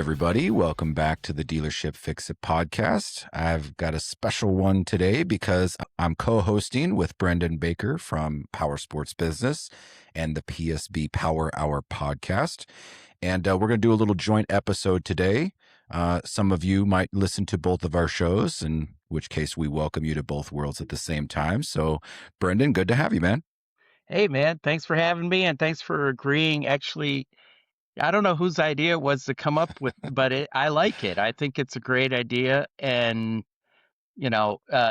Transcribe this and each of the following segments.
everybody. Welcome back to the Dealership Fix-It podcast. I've got a special one today because I'm co-hosting with Brendan Baker from Powersports Business and the PSB Power Hour podcast. And we're going to do a little joint episode today. Some of you might listen to both of our shows, in which case we welcome you to both worlds at the same time. So, Brendan, good to have you, man. Hey, man, thanks for having me and thanks for agreeing. Actually, I don't know whose idea it was to come up with, but I like it. I think it's a great idea. And,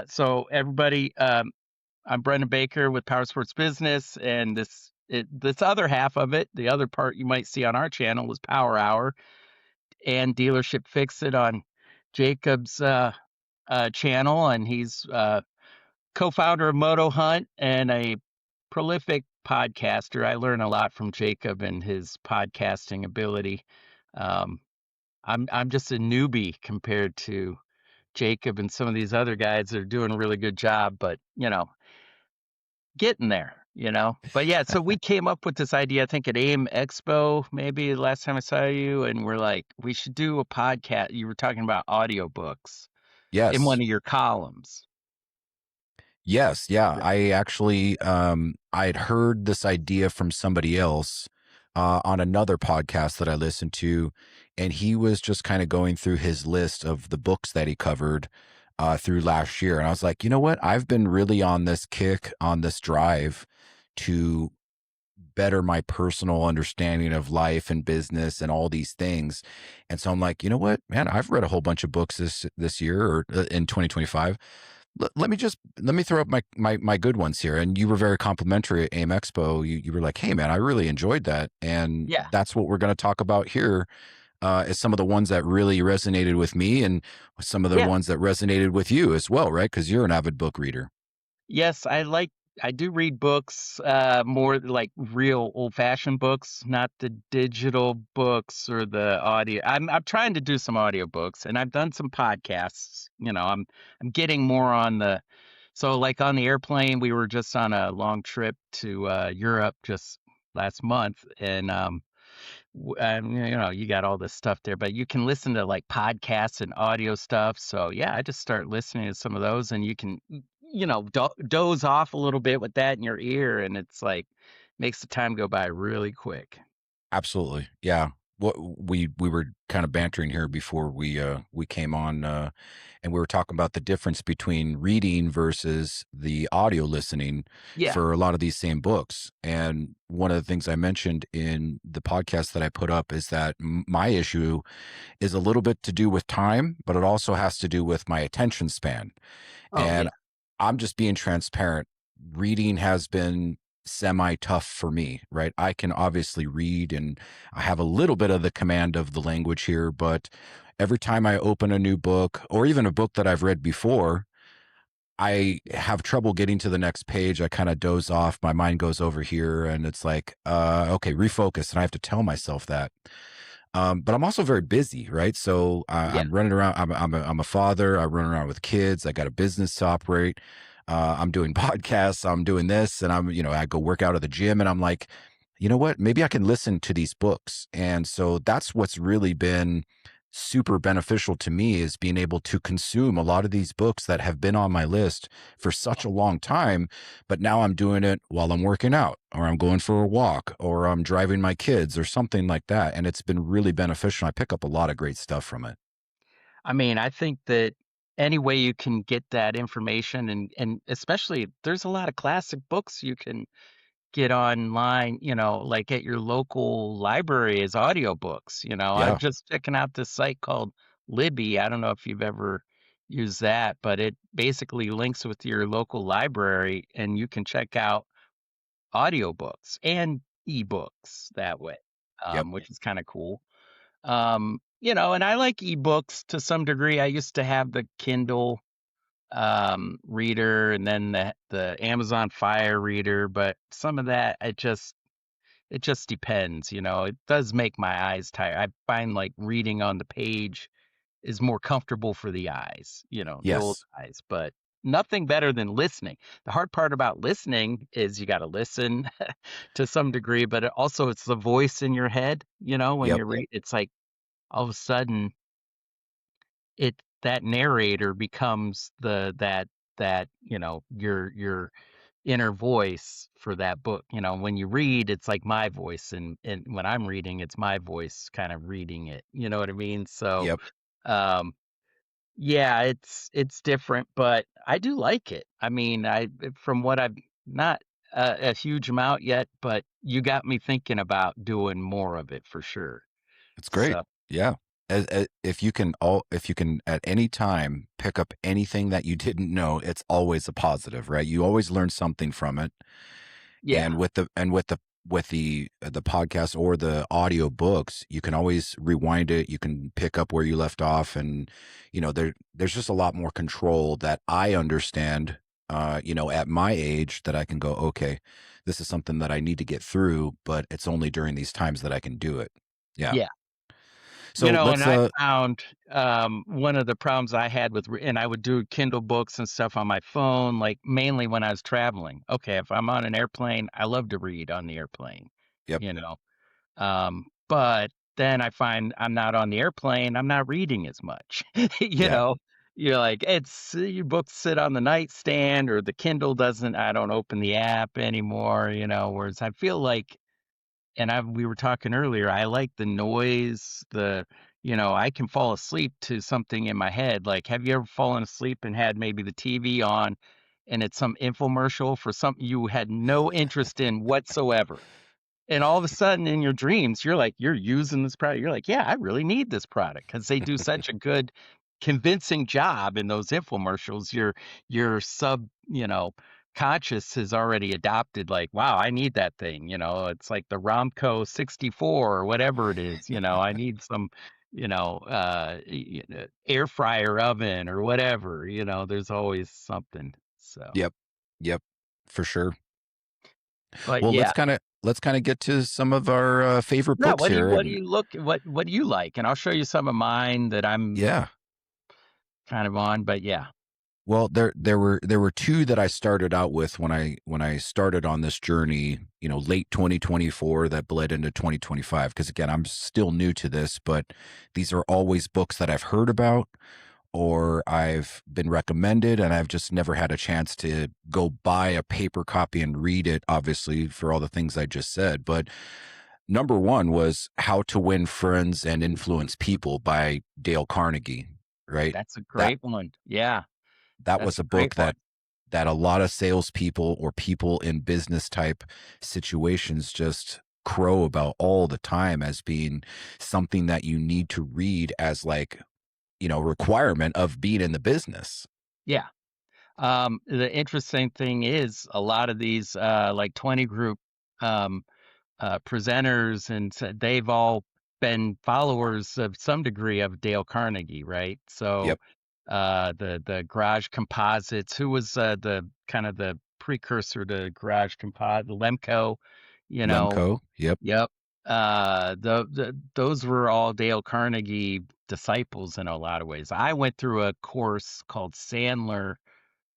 so everybody, I'm Brendan Baker with Powersports Business. And this other half of it, the other part you might see on our channel is Power Hour and Dealership Fix It on Jacob's channel. And he's co-founder of Moto Hunt and a prolific podcaster. I learn a lot from Jacob and his podcasting ability. I'm just a newbie compared to Jacob and some of these other guys that are doing a really good job, but getting there. But yeah, so we came up with this idea, I think at AIM Expo, maybe the last time I saw you, and we're like, we should do a podcast. You were talking about audiobooks in Yes. one of your columns. Yes. Yeah. I actually, I had heard this idea from somebody else on another podcast that I listened to, and he was just kind of going through his list of the books that he covered through last year. And I was like, you know what? I've been really on this kick, on this drive to better my personal understanding of life and business and all these things. And so I'm like, you know what, man, I've read a whole bunch of books this year or in 2025. Let me throw up my good ones here. And you were very complimentary at AIM Expo. You were like, hey man, I really enjoyed that. And Yeah. that's what we're going to talk about here. Is some of the ones that really resonated with me and some of the Yeah. ones that resonated with you as well, right? Because you're an avid book reader. Yes, I do read books, more like real old-fashioned books, not the digital books or the audio. I'm trying to do some audiobooks and I've done some podcasts. I'm getting more on so like on the airplane, we were just on a long trip to Europe just last month and you got all this stuff there, but you can listen to like podcasts and audio stuff. So yeah, I just start listening to some of those, and you can, doze off a little bit with that in your ear, and it's like makes the time go by really quick. Absolutely. Yeah. What we were kind of bantering here before we came on and we were talking about the difference between reading versus the audio listening Yeah. for a lot of these same books. And one of the things I mentioned in the podcast that I put up is that my issue is a little bit to do with time, but it also has to do with my attention span. Oh And yeah. I'm just being transparent. Reading has been semi tough for me, right? I can obviously read and I have a little bit of the command of the language here, but every time I open a new book or even a book that I've read before, I have trouble getting to the next page. I kind of doze off. My mind goes over here and it's like, okay, refocus. And I have to tell myself that. But I'm also very busy, right? So Yeah. I'm running around. I'm a father. I run around with kids. I got a business to operate. I'm doing podcasts. I'm doing this, and I go work out at the gym, and I'm like, you know what? Maybe I can listen to these books. And so that's what's really been super beneficial to me is being able to consume a lot of these books that have been on my list for such a long time, but now I'm doing it while I'm working out or I'm going for a walk or I'm driving my kids or something like that. And it's been really beneficial. I pick up a lot of great stuff from it. I mean, I think that any way you can get that information, and especially there's a lot of classic books you can get online, like at your local library as audiobooks. I'm Yeah. just checking out this site called Libby. I don't know if you've ever used that, but it basically links with your local library and you can check out audiobooks and ebooks that way, Yep. which is kind of cool. And I like ebooks to some degree. I used to have the Kindle reader and then the Amazon Fire reader, but some of that it just depends. It does make my eyes tired. I find like reading on the page is more comfortable for the eyes, the old Yes. eyes, but nothing better than listening. The hard part about listening is you got to listen to some degree, but also it's the voice in your head, when Yep. you read, it's like all of a sudden that narrator becomes your inner voice for that book. When you read, it's like my voice, and when I'm reading, it's my voice kind of reading it. You know what I mean? So, Yep. um, yeah, it's different, but I do like it. I mean, from what I've not a huge amount yet, but you got me thinking about doing more of it for sure. It's great. So, Yeah. If you can at any time pick up anything that you didn't know, it's always a positive, right? You always learn something from it. yeah, And with the podcast or the audio books, you can always rewind it. You can pick up where you left off, and there's just a lot more control that I understand. At my age, that I can go, okay, this is something that I need to get through, but it's only during these times that I can do it. Yeah. yeah. So And let's I found, one of the problems I had and I would do Kindle books and stuff on my phone, like, mainly when I was traveling. Okay, if I'm on an airplane, I love to read on the airplane, Yep. you know? But then I find I'm not on the airplane, I'm not reading as much, you Yeah. know? You're like, your books sit on the nightstand or the Kindle doesn't I don't open the app anymore, whereas I feel like we were talking earlier, I like the noise, I can fall asleep to something in my head. Like, have you ever fallen asleep and had maybe the TV on and it's some infomercial for something you had no interest in whatsoever? And all of a sudden in your dreams, you're using this product. You're like, yeah, I really need this product because they do such a good convincing job in those infomercials. Your conscious has already adopted like, wow, I need that thing. It's like the Romco 64 or whatever it is. I need some, air fryer oven or whatever. There's always something. So, Yep. Yep. For sure. but Well, yeah. let's kind of get to some of our favorite Yeah, books here, what do and you look what do you like? And I'll show you some of mine that I'm yeah. kind of on, but yeah, Well, there were two that I started out with when I started on this journey, late 2024 that bled into 2025. Because again, I'm still new to this, but these are always books that I've heard about or I've been recommended, and I've just never had a chance to go buy a paper copy and read it, obviously, for all the things I just said. But number one was How to Win Friends and Influence People by Dale Carnegie, right? that's a That great one. Yeah, that that's was a a great book one. that a lot of salespeople or people in business type situations just crow about all the time as being something that you need to read as like, requirement of being in the business. Yeah. The interesting thing is a lot of these like 20 group um presenters and they've all been followers of some degree of Dale Carnegie, right? So Yep. the Garage Composites, who was the kind of the precursor to Garage Composite, Lemco, you know, Lemco. Yep. yep. Those were all Dale Carnegie disciples in a lot of ways. I went through a course called Sandler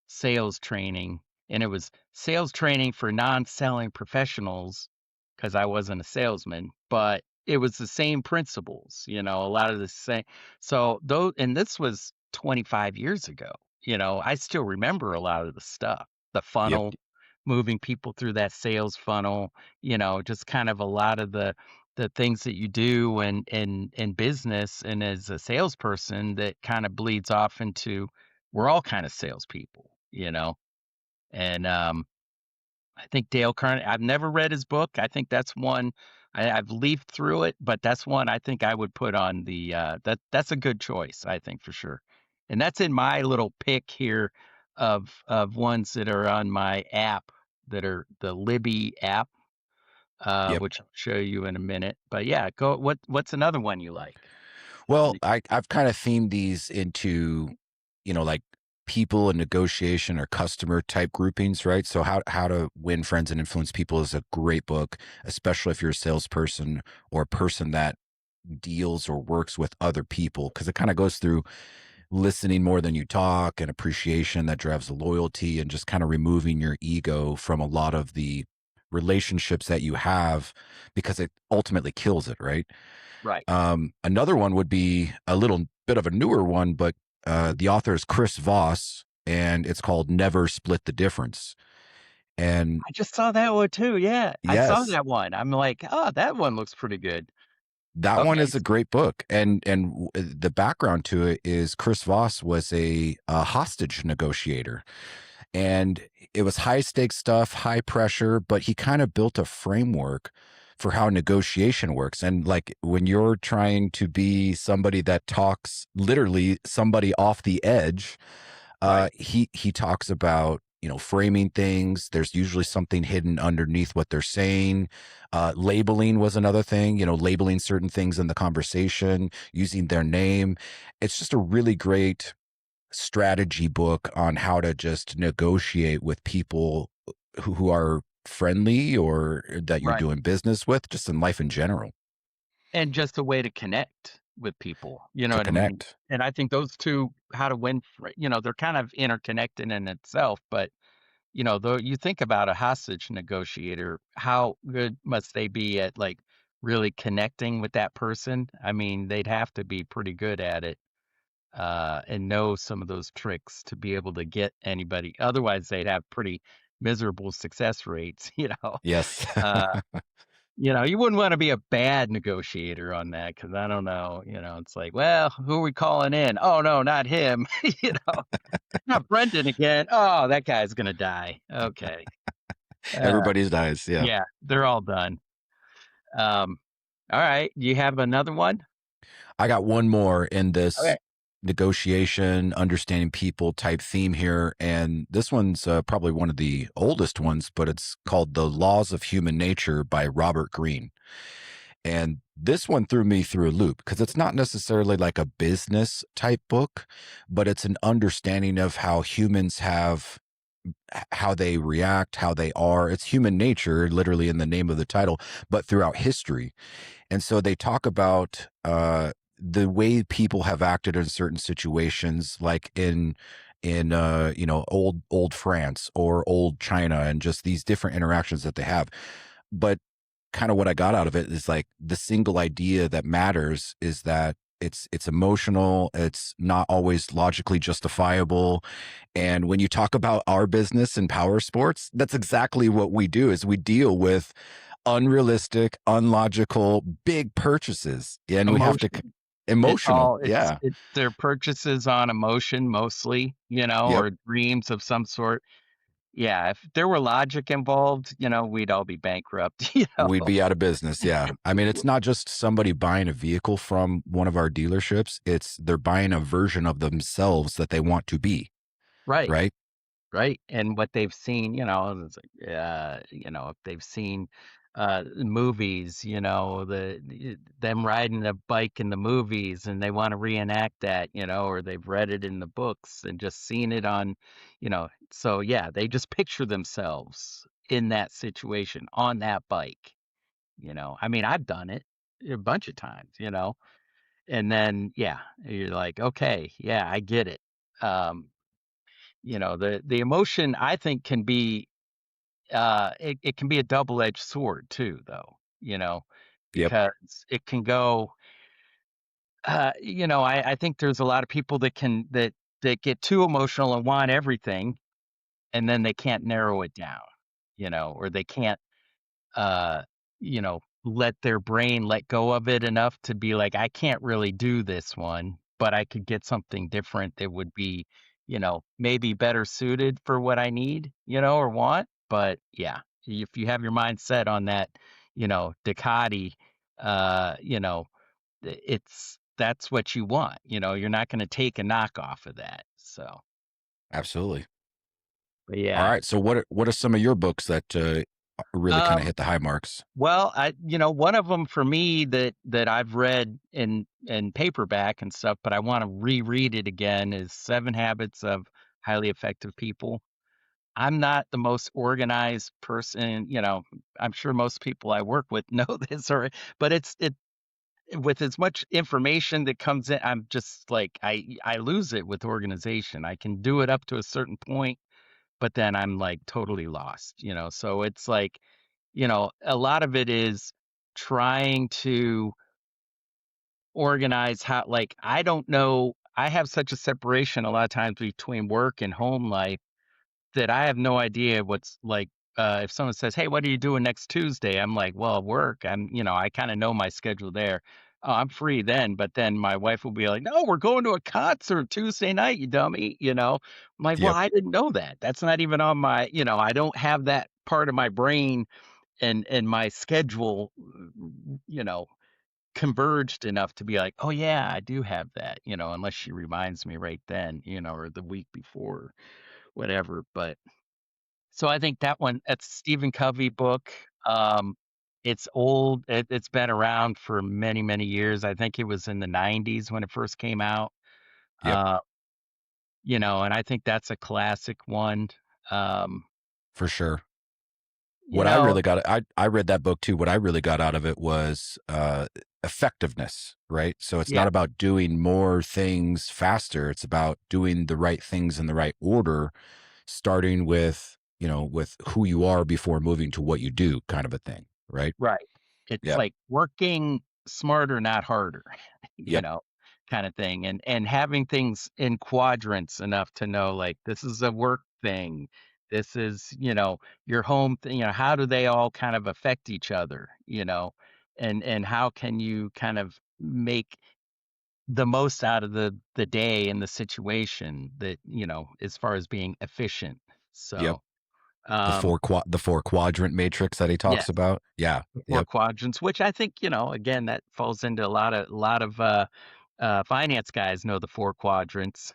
sales training, and it was sales training for non-selling professionals because I wasn't a salesman, but it was the same principles, a lot of the same. So those, and this was 25 years ago. I still remember a lot of the stuff, the Yep. funnel, moving people through that sales funnel, just kind of a lot of the things that you do in business and as a salesperson that kind of bleeds off into we're all kind of salespeople. And I think Dale Carnegie. I've never read his book. I think that's one I've leafed through it, but that's one I think I would put on the that's a good choice. I think for sure, and that's in my little pick here of ones that are on my app that are the Libby app, Yep. which I'll show you in a minute. But yeah, go. What's another one you like? Well, I've kind of themed these into, like people and negotiation or customer type groupings, right? So how to win friends and influence people is a great book, especially if you're a salesperson or a person that deals or works with other people, because it kind of goes through listening more than you talk and appreciation that drives the loyalty and just kind of removing your ego from a lot of the relationships that you have because it ultimately kills it, right? Right. Another one would be a little bit of a newer one, but the author is Chris Voss, and it's called Never Split the Difference. And I just saw that one too. Yeah, I saw yes, that one. I'm like, oh, that one looks pretty good. that one Okay. is a great book, and the background to it is Chris Voss was a hostage negotiator, and it was high stakes stuff, high pressure, but he kind of built a framework for how negotiation works. And like when you're trying to be somebody that talks literally somebody off the edge, Right. he talks about, you know, framing things. There's usually something hidden underneath what they're saying. Labeling was another thing, you know, labeling certain things in the conversation, using their name. It's just a really great strategy book on how to just negotiate with people who are friendly or that you're Right. doing business with, just in life in general, And just a way to connect with people. You know to what I mean? connect. And I think those two, how to win, they're kind of interconnected in itself. But though you think about a hostage negotiator, how good must they be at like really connecting with that person? I mean, they'd have to be pretty good at it, and know some of those tricks to be able to get anybody. Otherwise, they'd have pretty miserable success rates. Yes. Uh, you wouldn't want to be a bad negotiator on that because I don't know. It's like, well, who are we calling in? Oh no, not him. Not Brendan again. Oh, that guy's gonna die. Okay. Uh, Everybody's dies. Yeah. yeah, they're all done. Um, all right. Do you have another one? I got one more in Okay. this negotiation, understanding people type theme here. And this one's probably one of the oldest ones, but it's called The Laws of Human Nature by Robert Greene. And this one threw me through a loop because it's not necessarily like a business type book, but it's an understanding of how humans have how they react, how they are. It's human nature, literally in the name of the title, but throughout history. And so they talk about the way people have acted in certain situations, like in you know, old France or old China, and just these different interactions that they have. But kind of what I got out of it is like the single idea that matters is that it's emotional, it's not always logically justifiable. And when you talk about our business in power sports, that's exactly what we do is we deal with unrealistic, unlogical, big purchases. And we have to Emotion. It's emotional. all Yeah. it's their purchases on emotion mostly, Yep. or dreams of some sort. Yeah, if there were logic involved, we'd all be bankrupt, We'd be out of business. Yeah. I mean, it's not just somebody buying a vehicle from one of our dealerships. It's they're buying a version of themselves that they want to be. Right. Right. Right, and what they've seen, it's like, if they've seen, movies, them riding a bike in the movies and they wanna reenact that, or they've read it in the books and just seen it on, so yeah, they just picture themselves in that situation on that bike. I mean, I've done it a bunch of times. And then, yeah, you're like, "Okay, yeah, I get it." Um the emotion I think can be it can be a double-edged sword too though, Yep. because it can go I think there's a lot of people that get too emotional and want everything and then they can't narrow it down, or they can't uh, let their brain let go of it enough to be like, I can't really do this one, but I could get something different that would be, maybe better suited for what I need, or want. But yeah, if you have your mind set on that, Ducati, uh, you know, that's what you want. You're not going to take a knock off of that. So, Absolutely. but All yeah. right. So what are some of your books that really kind of Um, hit the high marks? Well, one of them for me that I've read in paperback and stuff, but I wanna reread it again is 7 Habits of Highly Effective People. I'm not the most organized person, I'm sure most people I work with know this but it with as much information that comes in, I'm just like, I lose it with organization. I can do it up to a certain point, but then I'm like totally lost. So it's like, a lot of it is trying to organize how, like, I don't know. I have such a separation a lot of times between work and home life that I have no idea what's like. If someone says, "Hey, what are you doing next Tuesday?" I'm like, "Well, work." I kind of know my schedule there. Oh, I'm free then, but then my wife will be like, "No, we're going to a concert Tuesday night, you dummy." I'm like, "Well, Yep. I didn't know that. That's not even on my, I don't have that part of my brain and my schedule, you know, converged enough to be like, "Oh yeah, I do have that," unless she reminds me right then, or the week before, whatever. But so I think that's a Stephen Covey book. Um, it's old. It's been around for many, many years. I think it was in the 90s when it first came out. Yep. Uh, and I think that's a classic one. Um, For sure. you What I know, really got, I read that book too. What I really got out of it was effectiveness, right? So it's yeah, not about doing more things faster. It's about doing the right things in the right order, starting with, with who you are before moving to what you do, kind of a thing, right? right. It's Yep. like working smarter, not harder, you Yep. know, kind of thing. And having things in quadrants enough to know, like, this is a work thing. This is, your home thing. How do they all kind of affect each other, and how can you kind of make the most out of the day and the situation that, as far as being efficient. Yep. So, um, The four quadrant matrix that he talks yes. about. Yeah. The 4 Yep. quadrants, which I think, again, that falls into a lot of finance guys know the 4 quadrants,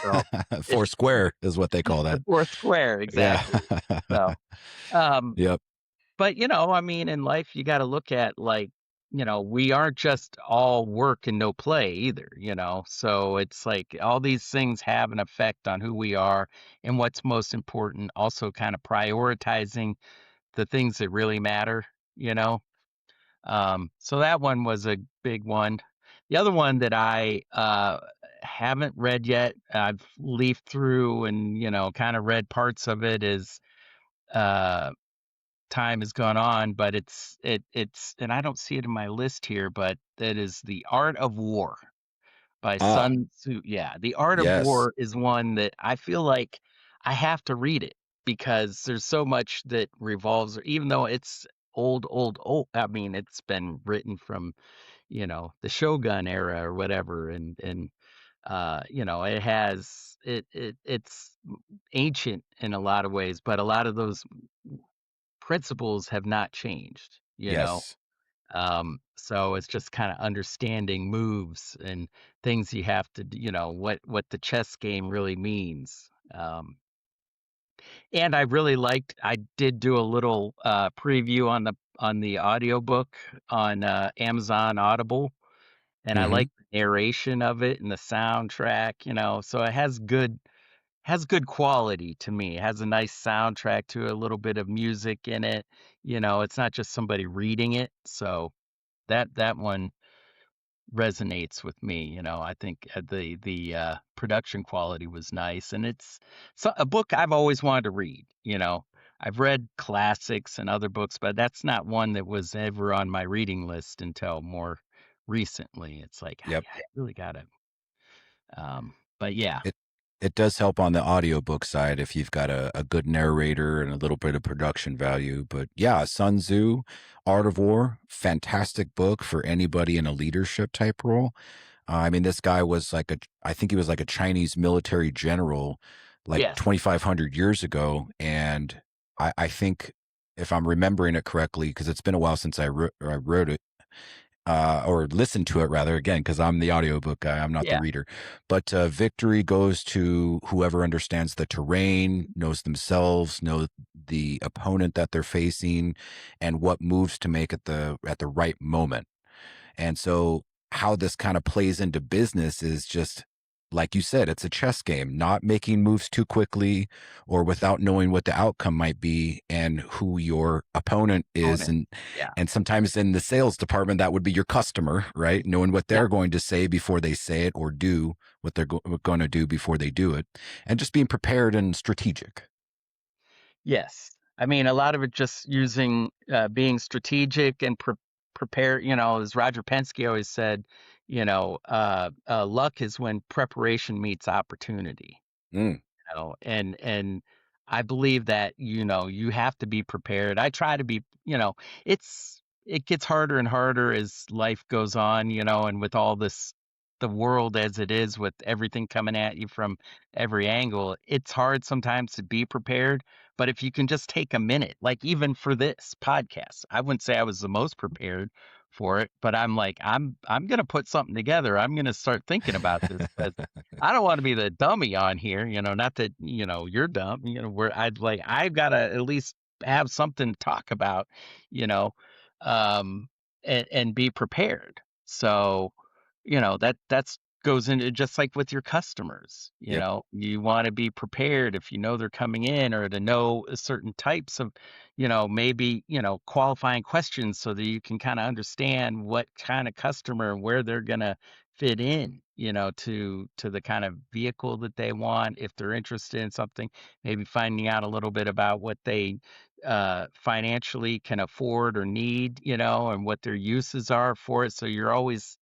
so Four it's square is what they call that. the 4th square, Yeah. exactly. So, um, Yep. but, I mean, in life, you gotta look at, like, we aren't just all work and no play either, so it's like all these things have an effect on who we are and what's most important, also kinda prioritizing the things that really matter, you know? So that one was a big one. The other one that I haven't read yet, I've leafed through and kind of read parts of it as uh, time has gone on, but it's and I don't see it in my list here, but that is The Art of War by Ah, Sun Tzu. Yeah, The Art of yes. War is one that I feel like I have to read it because there's so much that revolves, even though it's old, old, old. I mean, it's been written from, the Shogun era or whatever, and it's ancient in a lot of ways, but a lot of those principles have not changed, Yes. so it's just kind of understanding moves and things you have to, what the chess game really means. And I did do a little preview on the audiobook on Amazon Audible, and I Hmm. like the narration of it and the soundtrack, so it has good quality to me. It has a nice soundtrack to it, a little bit of music in it. It's not just somebody reading it. So that one resonates with me. I think the production quality was nice, and it's a book I've always wanted to read. I've read classics and other books, but that's not one that was ever on my reading list until more recently. It's like Yep. I really gotta. But yeah, It it does help on the audiobook side if you've got a good narrator and a little bit of production value. But yeah, Sun Tzu, Art of War, fantastic book for anybody in a leadership type role. I mean, this guy was I think he was like a Chinese military general like yes, 2,500 years ago. And I think, if I'm remembering it correctly, because it's been a while since I wrote it, or listen to it rather, again, because I'm the audiobook guy, I'm not the yeah, reader. But victory goes to whoever understands the terrain, knows themselves, know the opponent that they're facing, and what moves to make at the right moment. And so how this kind of plays into business is just like you said, it's a chess game, not making moves too quickly or without knowing what the outcome might be and who your opponent is. opponent. And Yeah, sometimes in the sales department, that would be your customer, right? Knowing what yeah. they're going to say before they say it, or do what they're going to do before they do it, and just being prepared and strategic. Yes. I mean, a lot of it just using being strategic and prepare, as Roger Penske always said, luck is when preparation meets opportunity. Mm. And I believe that, you have to be prepared. I try to be, it gets harder and harder as life goes on, and with all this, the world as it is, with everything coming at you from every angle, it's hard sometimes to be prepared. But if you can just take a minute, like even for this podcast, I wouldn't say I was the most prepared for it, but I'm like, I'm gonna put something together. I'm gonna start thinking about this, 'cause I don't want to be the dummy on here, not that, you're dumb, where I've got to at least have something to talk about, you know, um, and be prepared. So, that's goes into just like with your customers, Yep. you want to be prepared if you know they're coming in, or to know certain types of, maybe, qualifying questions, so that you can kind of understand what kind of customer and where they're going to fit in, to the kind of vehicle that they want. If they're interested in something, maybe finding out a little bit about what they financially can afford or need, and what their uses are for it. So you're always,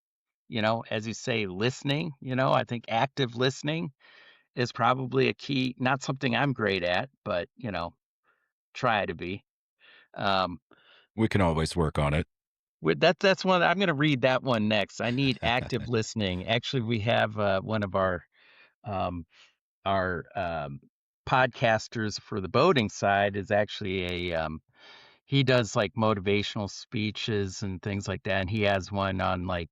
as you say, listening. I think active listening is probably a key, not something I'm great at, but, try to be. Um, We can always work on it. that's one I'm going to read that one next. I need active listening. Actually, we have one of um, our podcasters for the boating side is actually he does like motivational speeches and things like that. And he has one on like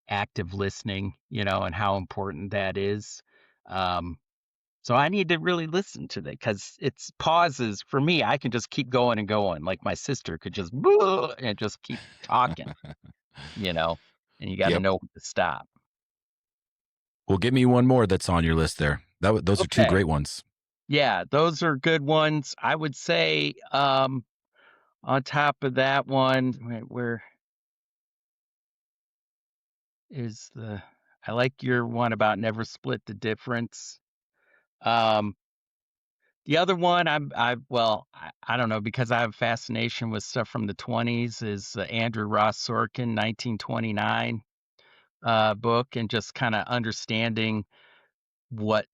active listening, and how important that is. Um, so I need to really listen to that, because it's pauses for me. I can just keep going and going. Like my sister could just and just keep talking, you know, and you got to Yep. know when to stop. Well, give me one more that's on your list there. Those are two Okay. great ones. Yeah, those are good ones. I would say, on top of that one, where is I like your one about never split the difference. Um, the other one, I don't know, because I have a fascination with stuff from the 20s, is Andrew Ross Sorkin, 1929 book, and just kind of understanding what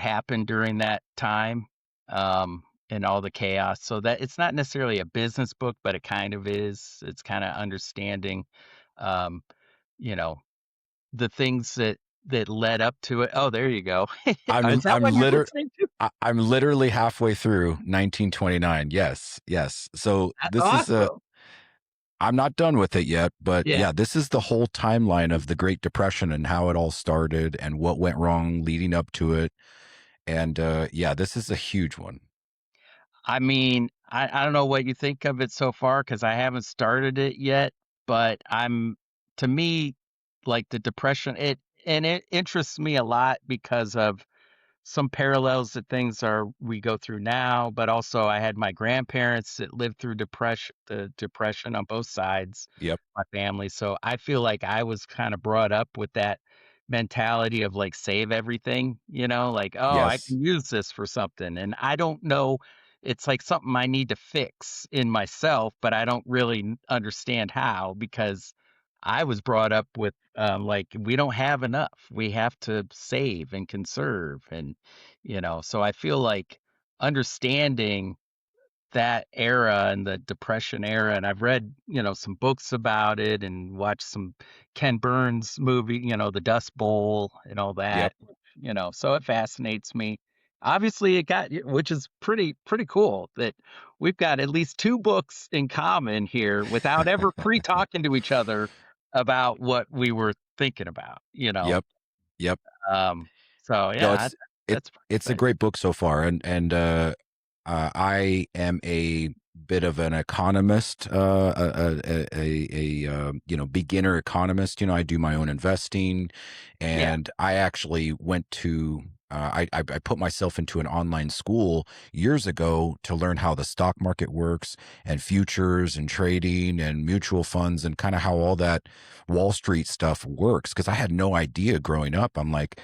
happened during that time, and all the chaos. So that it's not necessarily a business book, but it kind of is. It's kind of understanding, um, you know, the things that led up to it. Oh, there you go. Is that I'm what you're liter listening to? I'm literally halfway through 1929. Yes, yes. So That's this is a awesome. I'm not done with it yet, but Yeah. yeah, this is the whole timeline of the Great Depression and how it all started and what went wrong leading up to it. And yeah, this is a huge one. I mean, I don't know what you think of it so far, because I haven't started it yet, but to me, like the depression, it interests me a lot because of some parallels that things are we go through now, but also I had my grandparents that lived through the depression on both sides, Yep. my family. So I feel like I was kind of brought up with that mentality of like save everything, like, oh, I Yes. can use this for something. And I don't know, it's like something I need to fix in myself, but I don't really understand how, because I was brought up with, like, we don't have enough. We have to save and conserve. And, so I feel like understanding that era and the depression era, and I've read, some books about it and watched some Ken Burns movie, The Dust Bowl and all Yep. that, so it fascinates me. Obviously which is pretty cool that we've got at least two books in common here without ever pre-talking to each other about what we were thinking about, Yep. Yep. um, so No, yeah, that's pretty it's a exciting. great book so far, and I am a bit of an economist, beginner economist. I do my own investing, Yeah. and I actually went to. I put myself into an online school years ago to learn how the stock market works and futures and trading and mutual funds and kind of how all that Wall Street stuff works, because I had no idea growing up. I'm like,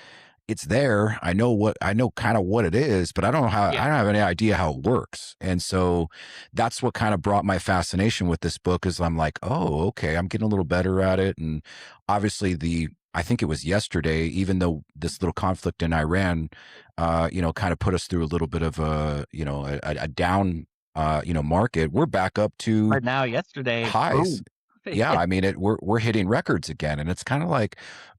it's there. I know kind of what it is, but Yeah. I don't have any idea how it works. And so that's what kind of brought my fascination with this book is I'm like, oh, okay, I'm getting a little better at it. And obviously I think it was yesterday, even though this little conflict in Iran, kind of put us through a little bit of a down, market. We're back up to But now yesterday, highs. boom. Yeah, I mean, we're hitting records again, and it's kind of like,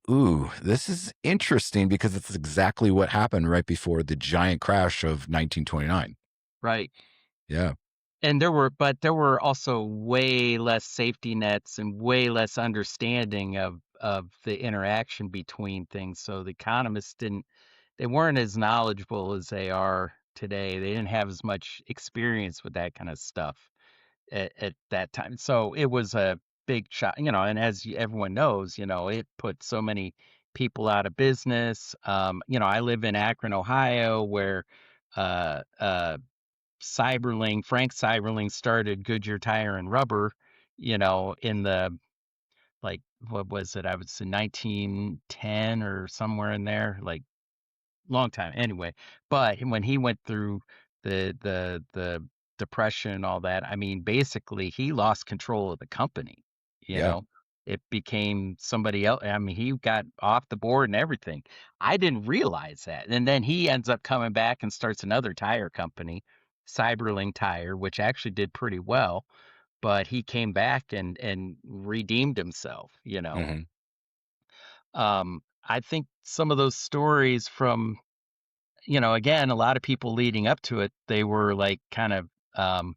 ooh, this is interesting because it's exactly what happened right before the giant crash of 1929. Right. Yeah, And there were also way less safety nets and way less understanding of the interaction between things. So the economists they weren't as knowledgeable as they are today. They didn't have as much experience with that kind of stuff at that time. So it was a big shock, and as everyone knows, it put so many people out of business. I live in Akron, Ohio, where uh, uh, Frank Cyberling started Goodyear Tire and Rubber, in the like, what was it? I would say 1910 or somewhere in there, like long time anyway. But when he went through the depression and all that, I mean, basically he lost control of the company, you yeah, know. It became somebody else. I mean, he got off the board and everything. I didn't realize that. And then he ends up coming back and starts another tire company, Cyberling Tire, which actually did pretty well, but he came back and redeemed himself. hmm, I think some of those stories from, again, a lot of people leading up to it, they were like kind of, um,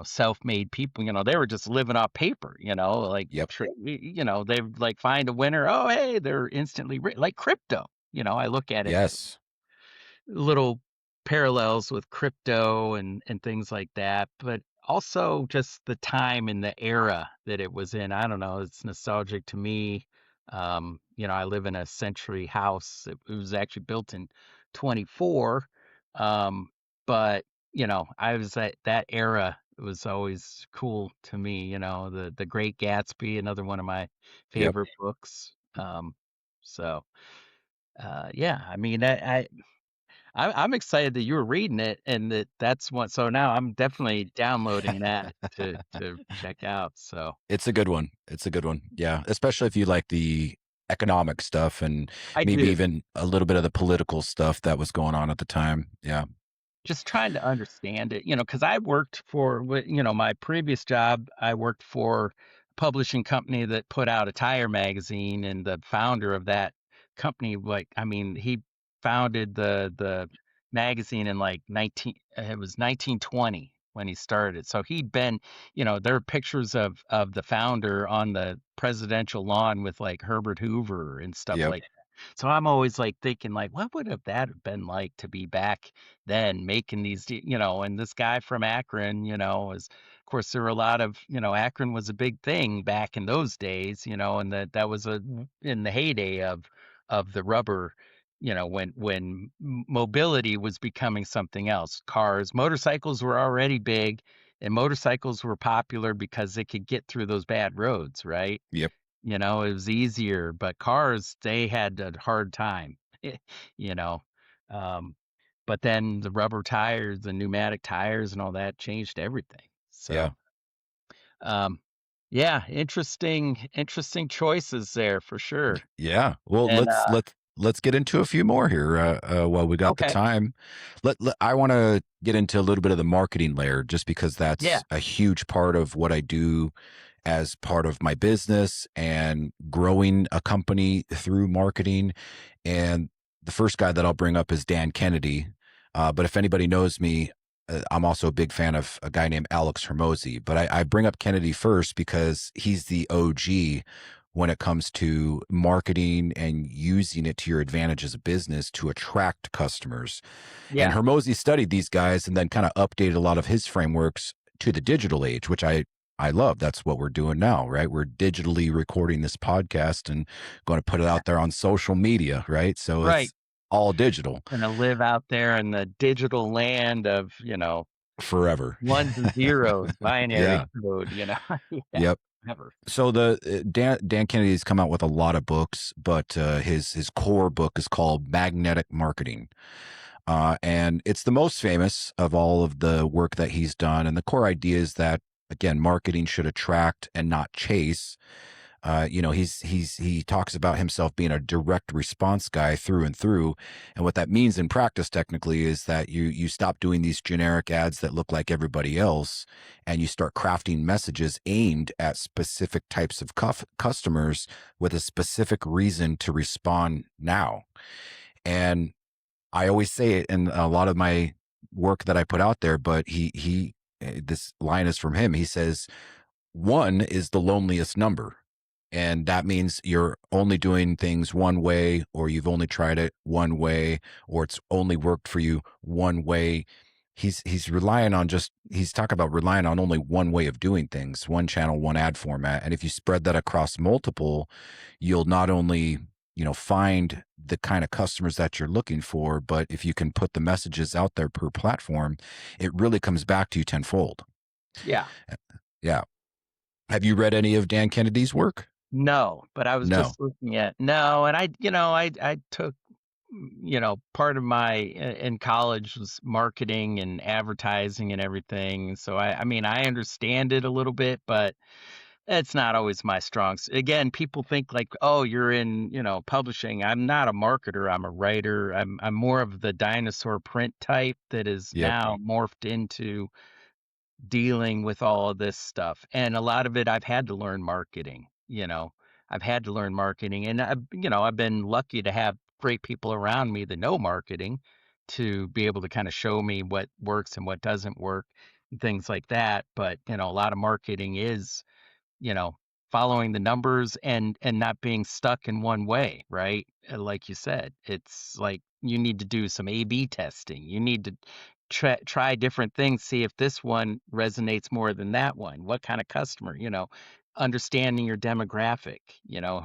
self-made people. They were just living off paper. Like, yep, they like find a winner. Oh, hey, they're instantly like crypto. I look at it yes, little parallels with crypto and things like that, but also just the time and the era that it was in. I don't know, it's nostalgic to me. I live in a century house. It was actually built in 24. Um, but I was at that era. It was always cool to me, the Great Gatsby, another one of my yep. favorite books. So yeah, I mean, I'm excited that you were reading it and that's one. So now I'm definitely downloading that to check out. So It's a good one. It's a good one. Yeah, especially if you like the economic stuff and I maybe do. even a little bit of the political stuff that was going on at the time. Yeah, Just trying to understand it, because I worked my previous job, I worked for a publishing company that put out a tire magazine, and the founder of that company, like, I mean, he founded the magazine in like it was 1920 when he started. So he'd been, there are pictures of the founder on the presidential lawn with like Herbert Hoover and stuff yep, like that. So I'm always like thinking like, what would have that have been like to be back then making these, and this guy from Akron, is, of course, there were a lot of, Akron was a big thing back in those days, and that was in the heyday of the rubber, when mobility was becoming something else. Motorcycles were already big, and motorcycles were popular because they could get through those bad roads, right? yep, It was easier, but cars, they had a hard time, you know. Um, but then the rubber tires, the pneumatic tires and all that changed everything. yeah. So, um, yeah, interesting choices there for sure. Yeah. Well, And let's get into a few more here while we got the okay, time. I want to get into a little bit of the marketing layer just because yeah, that's a huge part of what I do as part of my business and growing a company through marketing. And the first guy that I'll bring up is Dan Kennedy. But if anybody knows me, I'm also a big fan of a guy named Alex Hormozi. But I bring up Kennedy first because he's the OG when it comes to marketing and using it to your advantage as a business to attract customers. And yeah, Hormozi studied these guys and then kind of updated a lot of his frameworks to the digital age, which I love. That's what we're doing now, right? We're digitally recording this podcast and going to put it out there on social media, right? So right. it's all digital Gonna live out there in the digital land of, forever. ones and zeros, binary Yeah. code. Yeah. Yep. ever. So the Dan Kennedy's come out with a lot of books, but his core book is called Magnetic Marketing, and it's the most famous of all of the work that he's done. And the core idea is that, again, marketing should attract and not chase. He talks about himself being a direct response guy through and through, and what that means in practice technically is that you stop doing these generic ads that look like everybody else, and you start crafting messages aimed at specific types of customers with a specific reason to respond now. And I always say it in a lot of my work that I put out there, but this line is from him. He says, one is the loneliest number. And that means you're only doing things one way, or you've only tried it one way, or it's only worked for you one way. He's talking about relying on only one way of doing things, one channel, one ad format. And if you spread that across multiple, you'll not only, find the kind of customers that you're looking for, but if you can put the messages out there per platform, it really comes back to you tenfold. Yeah. Yeah. Have you read any of Dan Kennedy's work? No, but I was No. just looking at no, and I took, part of my in college was marketing and advertising and everything. So I mean, I understand it a little bit, but it's not always my again, people think like, oh, you're in, publishing. I'm not a marketer. I'm a writer. I'm more of the dinosaur print type that is Yep. now morphed into dealing with all of this stuff. And a lot of it I've had to learn marketing, I've had to learn marketing, and I've been lucky to have great people around me that know marketing to be able to kind of show me what works and what doesn't work and things like that. But, a lot of marketing is, you know, following the numbers and not being stuck in one way, right? Like you said, it's like you need to do some A/B testing. You need to try different things, see if this one resonates more than that one. What kind of customer, understanding your demographic,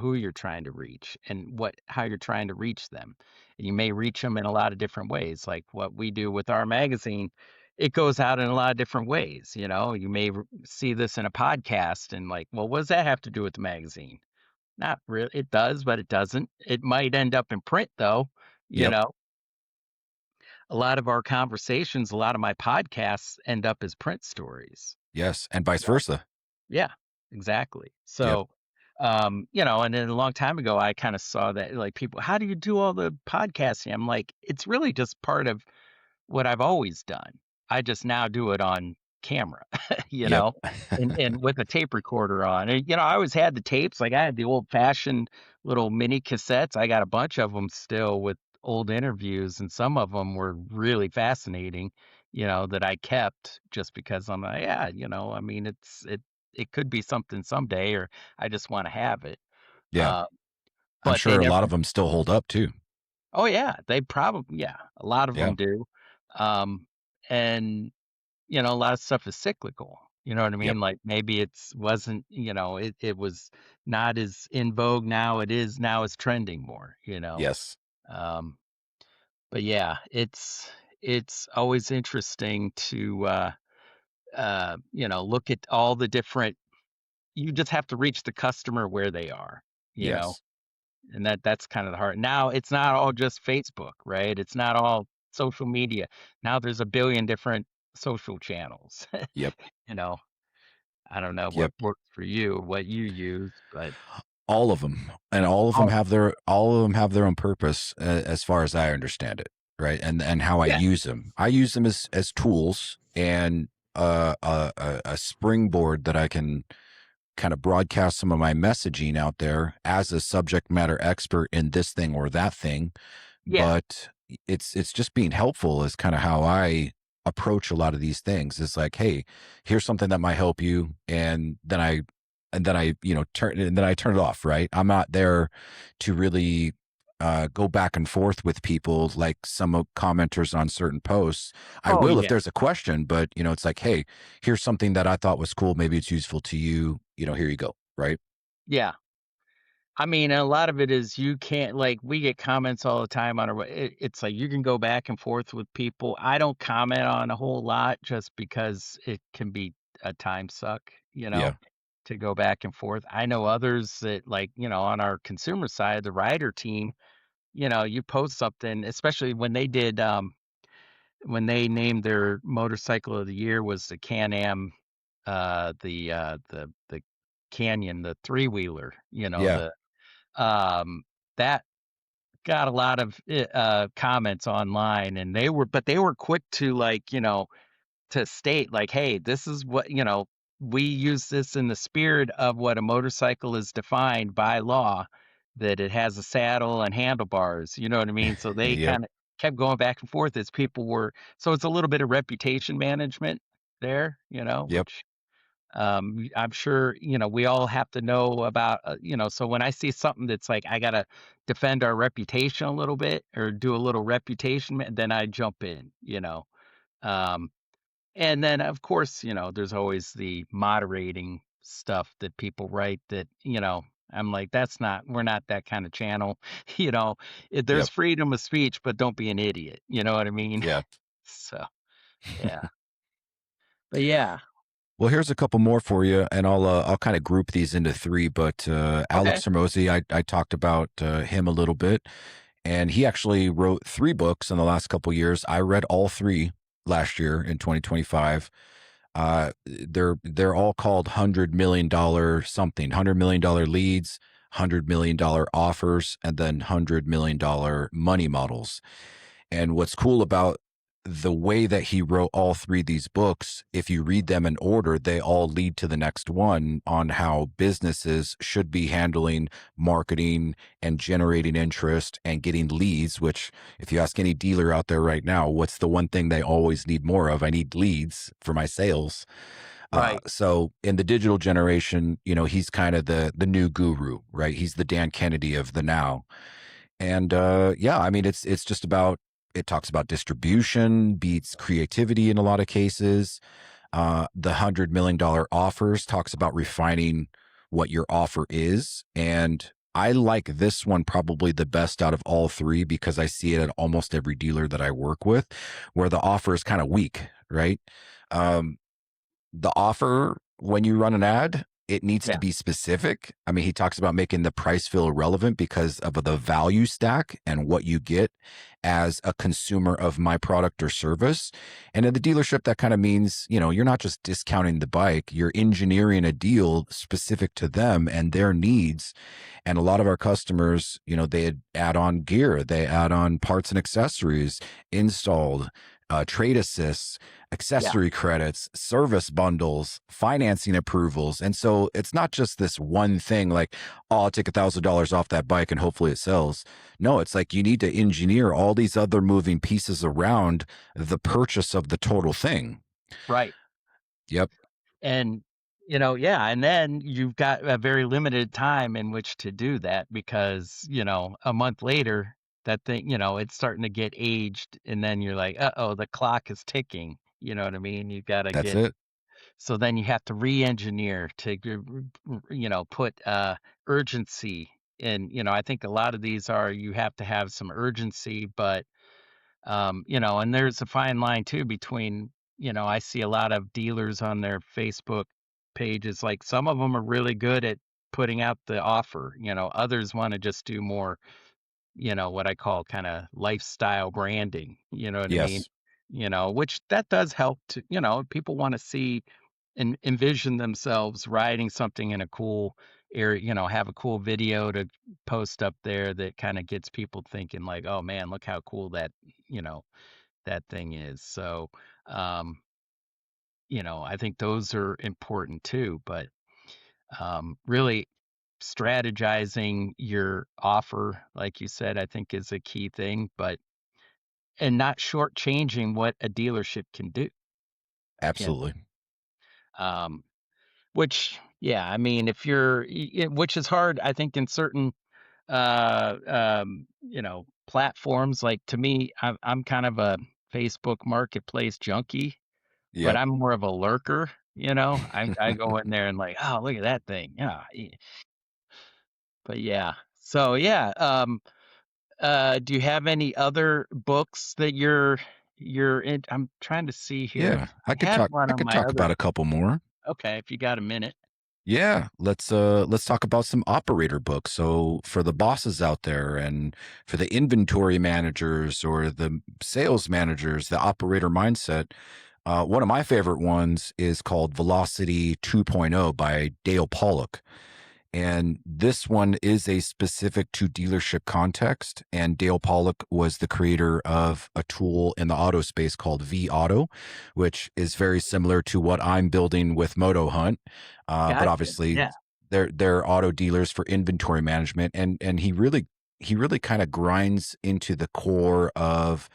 who you're trying to reach and how you're trying to reach them. And you may reach them in a lot of different ways, like what we do with our magazine. It goes out in a lot of different ways. You may see this in a podcast and like, well, what does that have to do with the magazine? Not really. It does, but it doesn't. It might end up in print though. You Yep. know, a lot of our conversations, a lot of my podcasts end up as print stories. Yes. And vice So, versa. yeah, exactly. Yep. So, and then a long time ago, I kind of saw that like people, how do you do all the podcasting? I'm like, it's really just part of what I've always done. I just now do it on camera, you Yep. know, and with a tape recorder on. And, I always had the tapes. Like I had the old fashioned little mini cassettes. I got a bunch of them still with old interviews, and some of them were really fascinating, that I kept just because I'm like, yeah, I mean, it could be something someday, or I just want to have it. Yeah. Uh, I'm but they sure a never. lot of them still hold up too. Oh yeah, they probably yeah, a lot of Yeah. them do. And a lot of stuff is cyclical. You know what I Yep. mean? Like maybe it's wasn't, it was not as in vogue now. It is now it's trending more. Yes. Um, but yeah, it's always interesting to look at all the different you just have to reach the customer where they are, you know. Yes. And that's kind of the hard. Now it's not all just Facebook, right? It's not all social media. Now there's a billion different social channels. Yep. You know, I don't know what Yep. works for you, what you use, but All of them, and oh, all of them have their own purpose, as far as I understand it, right? And how I yeah, use them. I use them as tools and a springboard that I can kind of broadcast some of my messaging out there as a subject matter expert in this thing or that thing. yeah, But it's just being helpful is kind of how I approach a lot of these things. It's like, hey, here's something that might help you, and then I turn it off, right? I'm not there to really go back and forth with people like some commenters on certain posts. I oh will if yeah, there's a question, but it's like, hey, here's something that I thought was cool. Maybe it's useful to you. Here you go. Right. yeah. I mean, a lot of it is you can't like we get comments all the time on our. It's like you can go back and forth with people. I don't comment on a whole lot just because it can be a time suck, Yeah. to go back and forth. I know others that like, on our consumer side, the rider team, you post something, especially when they did, when they named their motorcycle of the year was the Can-Am, the Canyon, the three-wheeler, Yeah. that got a lot of comments online, and they were quick to like, to state like, hey, this is what, we use this in the spirit of what a motorcycle is defined by law, that it has a saddle and handlebars, you know what I mean? So they Yep. kind of kept going back and forth as people were, so it's a little bit of reputation management there, Yep. which I'm sure, we all have to know about, so when I see something that's like, I got to defend our reputation a little bit or do a little reputation, then I jump in, um, and then, of course, there's always the moderating stuff that people write that, I'm like, we're not that kind of channel. You know, there's Yep. freedom of speech, but don't be an idiot. You know what I mean? Yeah. So, yeah. But yeah. Well, here's a couple more for you, and I'll kind of group these into three. But Okay. Alex Hormozi, I talked about him a little bit, and he actually wrote three books in the last couple years. I read all three last year in 2025. They're all called $100 million something, $100 million leads, $100 million offers, and then $100 million money models. And what's cool about the way that he wrote all three of these books, if you read them in order, they all lead to the next one on how businesses should be handling marketing and generating interest and getting leads, which if you ask any dealer out there right now, what's the one thing they always need more of? I need leads for my sales. Right. So in the digital generation, he's kind of the new guru, right? He's the Dan Kennedy of the now. And yeah, I mean, it's just about, it talks about distribution beats creativity in a lot of cases. The $100 million offers talks about refining what your offer is. And I like this one probably the best out of all three because I see it at almost every dealer that I work with where the offer is kind of weak, right? Um, the offer, when you run an ad, it needs to Yeah. be specific. I mean, he talks about making the price feel relevant because of the value stack and what you get as a consumer of my product or service. And in the dealership, that kind of means, you're not just discounting the bike, you're engineering a deal specific to them and their needs. And a lot of our customers, they add on gear, they add on parts and accessories installed, trade assists, Yeah. accessory credits, service bundles, financing approvals. And so it's not just this one thing like, oh, I'll take $1,000 off that bike and hopefully it sells. No, it's like you need to engineer all these other moving pieces around the purchase of the total thing. Right. Yep. And, yeah, and then you've got a very limited time in which to do that because, a month later, that thing, it's starting to get aged. And then you're like, uh-oh, the clock is ticking. You know what I mean? You got to That's get, it. so then you have to re-engineer to, put urgency in. I think a lot of these are, you have to have some urgency, but and there's a fine line too between, I see a lot of dealers on their Facebook pages, like some of them are really good at putting out the offer, others want to just do more, what I call kind of lifestyle branding, you know what I mean? Yes. Which that does help to, people want to see and envision themselves riding something in a cool area, have a cool video to post up there that kind of gets people thinking like, oh man, look how cool that, you know, that thing is. So, um, I think those are important too, but really strategizing your offer, like you said, I think is a key thing, but and not shortchanging what a dealership can do. You Absolutely. um, which, yeah, I mean, if you're, which is hard, I think, in certain, platforms. Like to me, I'm kind of a Facebook Marketplace junkie, but Yep. I'm more of a lurker. I go in there and like, oh, look at that thing. Yeah. But yeah. So yeah. Do you have any other books that you're in? I'm trying to see here. Yeah. I had one I on could my talk other. about a couple more. Okay, if you got a minute. Yeah, let's talk about some operator books. So for the bosses out there and for the inventory managers or the sales managers, the operator mindset. One of my favorite ones is called Velocity 2.0 by Dale Pollak. And this one is a specific to dealership context. And Dale Pollak was the creator of a tool in the auto space called V Auto, which is very similar to what I'm building with Moto Hunt. But Gotcha. obviously, Yeah. they're auto dealers for inventory management, and he really kind of grinds into the core of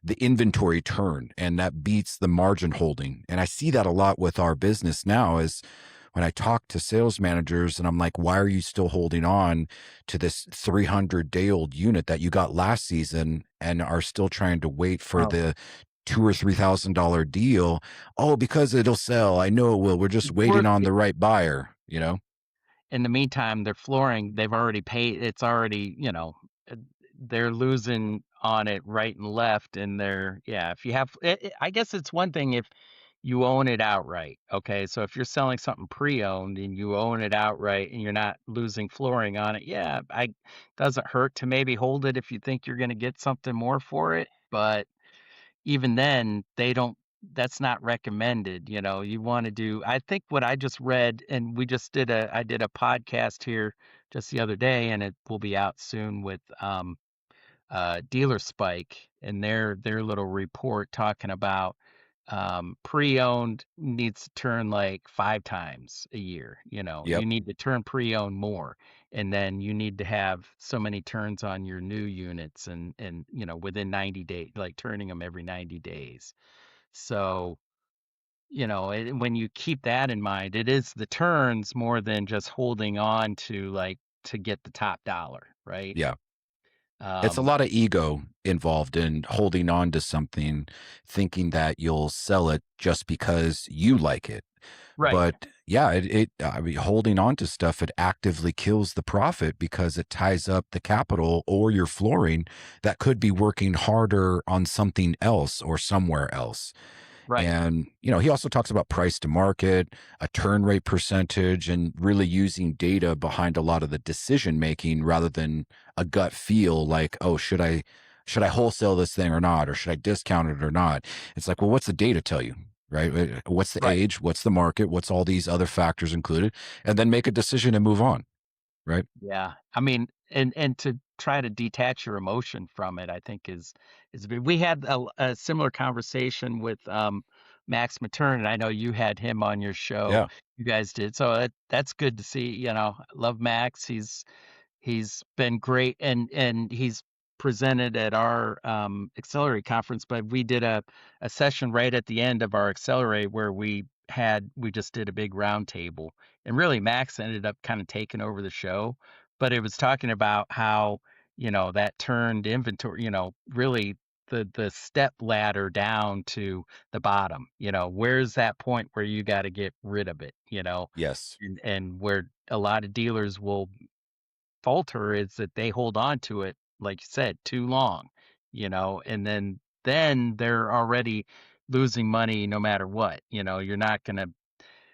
the inventory turn, and that beats the margin holding. And I see that a lot with our business now is when I talk to sales managers and I'm like, why are you still holding on to this 300-day-old unit that you got last season and are still trying to wait for Oh, the $2,000 or $3,000 deal? Oh, because it'll sell. I know it will. We're just waiting we're on the right buyer, you know? in the meantime, their flooring, they've already paid. It's already, uh, they're losing on it right and left. And yeah, if you have, I guess it's one thing if you own it outright. Okay. So if you're selling something pre owned and you own it outright and you're not losing flooring on it, yeah, doesn't hurt to maybe hold it if you think you're going to get something more for it. But even then, they don't that's not recommended, you wanna do I think what I just read, and I did a podcast here just the other day, and it will be out soon with, Dealer Spike and their little report talking about, pre-owned needs to turn like 5 times a year, you Yep. need to turn pre-owned more, and then you need to have so many turns on your new units and within 90 days, like turning them every 90 days. So, when you keep that in mind, it is the turns more than just holding on to get the top dollar, right? Yeah. It's a Um, lot of ego involved in holding on to something, thinking that you'll sell it just because you like it. right, But yeah, I mean, holding on to stuff, it actively kills the profit because it ties up the capital or your flooring that could be working harder on something else or somewhere else. right. And, he also talks about price to market, a turn rate percentage, and really using data behind a lot of the decision making rather than a gut feel like, oh, should I wholesale this thing or not? Or should I discount it or not? It's like, well, what's the data tell you? Right? What's the Right. age? What's the market? What's all these other factors included? And then make a decision and move on. Right. Yeah. I mean, and to try to detach your emotion from it, I think is big. We had a similar conversation with Max Matern, and I know you had him on your show. Yeah. You guys did. So that's good to see, I love Max. He's been great, and he's presented at our Accelerate conference, but we did a session right at the end of our Accelerate where we just did a big round table, and really Max ended up kind of taking over the show, but it was talking about how, that turned inventory, really the step ladder down to the bottom, where's that point where you got to get rid of it, Yes. and where a lot of dealers will falter is that they hold on to it, like you said, too long, and then they're already losing money no matter what. You're not gonna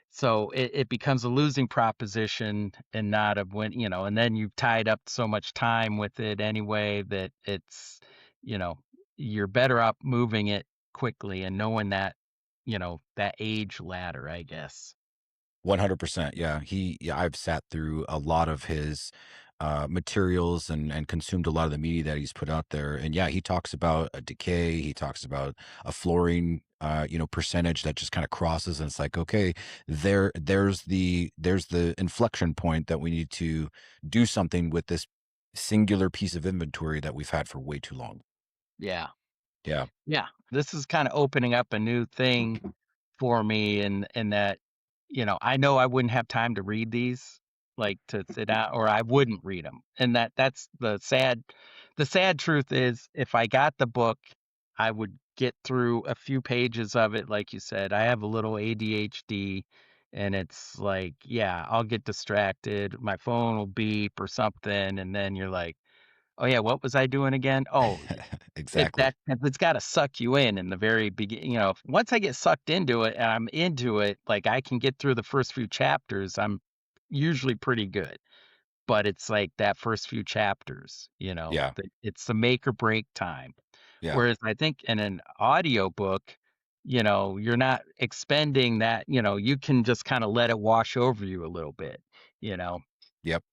so it becomes a losing proposition and not a win, and then you've tied up so much time with it anyway that you know, you're better off moving it quickly and knowing that age ladder, I guess. 100%. Yeah, I've sat through a lot of his materials and consumed a lot of the media that he's put out there. And yeah, he talks about a decay. He talks about a flooring, percentage that just kind of crosses. And it's like, okay, there's the inflection point that we need to do something with this singular piece of inventory that we've had for way too long. Yeah. Yeah. Yeah. This is kind of opening up a new thing for me in that, I know I wouldn't have time to read these, like to sit out, or I wouldn't read them. And that's the sad truth is if I got the book, I would get through a few pages of it. Like you said, I have a little ADHD, and it's like, yeah, I'll get distracted. My phone will beep or something. And then you're like, oh yeah, what was I doing again? Oh, Exactly. it's gotta suck you in the very beginning. Once I get sucked into it and I'm into it, like, I can get through the first few chapters, usually pretty good. But it's like that first few chapters, Yeah. that it's the make or break time. Yeah. Whereas I think in an audiobook, you're not expending that, you can just kind of let it wash over you a little bit, you know. Yep.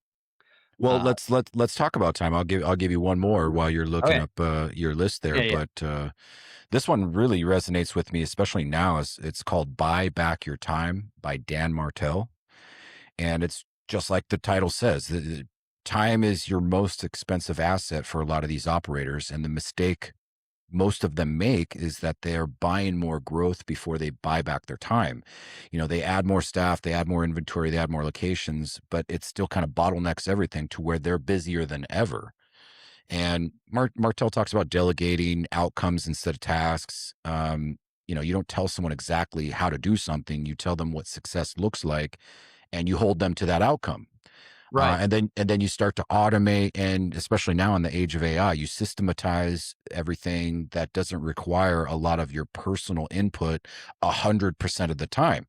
Well, Uh let's talk about time. I'll give you one more while you're looking okay. up your list there. Yeah, yeah. But this one really resonates with me, especially now. It's called "Buy Back Your Time" by Dan Martell, and it's just like the title says. Time is your most expensive asset for a lot of these operators, and the mistake most of them make is that they're buying more growth before they buy back their time. They add more staff, they add more inventory, they add more locations, but it still kind of bottlenecks everything to where they're busier than ever. And Martell talks about delegating outcomes instead of tasks. You don't tell someone exactly how to do something. You tell them what success looks like, and you hold them to that outcome. Right. And then you start to automate, and especially now in the age of AI, you systematize everything that doesn't require a lot of your personal input 100% of the time.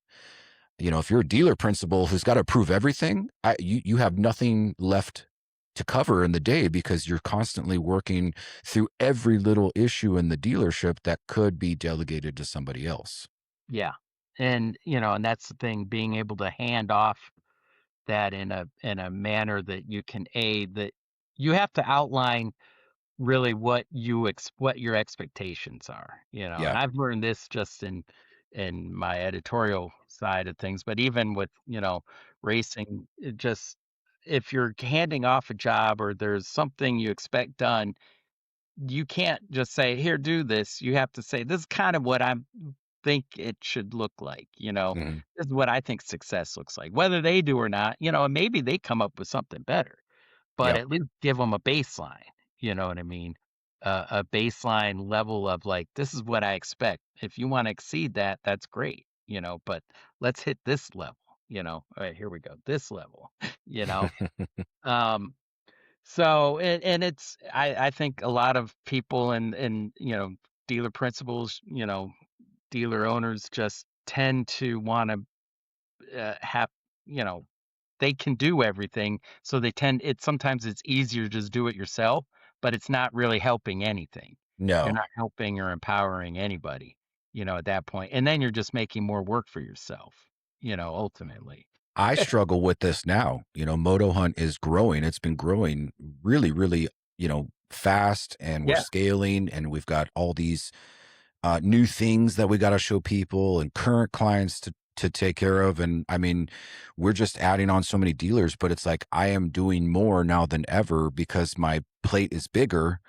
If you're a dealer principal who's got to approve everything, you have nothing left to cover in the day because you're constantly working through every little issue in the dealership that could be delegated to somebody else. Yeah. And that's the thing, being able to hand off that in a manner that you can aid, that you have to outline really what your expectations are, and Yeah. I've learned this just in my editorial side of things, but even with, racing, it just, if you're handing off a job or there's something you expect done, you can't just say, "Here, do this." You have to say, "This is kind of what I think it should look like." Mhm. This is what I think success looks like. Whether they do or not, and maybe they come up with something better, but Yeah. at least give them a baseline, you know what I mean? A baseline level of, like, "This is what I expect. If you wanna exceed that, that's great, but let's hit this level," "Alright, here we go, this level," you know? Um, so and it's I think a lot of people and, dealer principals, dealer owners just tend to wanna, have, you know they can do everything, so they tend it sometimes it's easier to just do it yourself, but it's not really helping anything. You're No. not helping or empowering anybody, at that point, and then you're just making more work for yourself, ultimately. I struggle with this now. Moto Hunt is growing. It's been growing really, really, fast, and we're Yeah, scaling, and we've got all these new things that we got to show people and current clients to take care of. And I mean, we're just adding on so many dealers, but it's like I am doing more now than ever because my plate is bigger,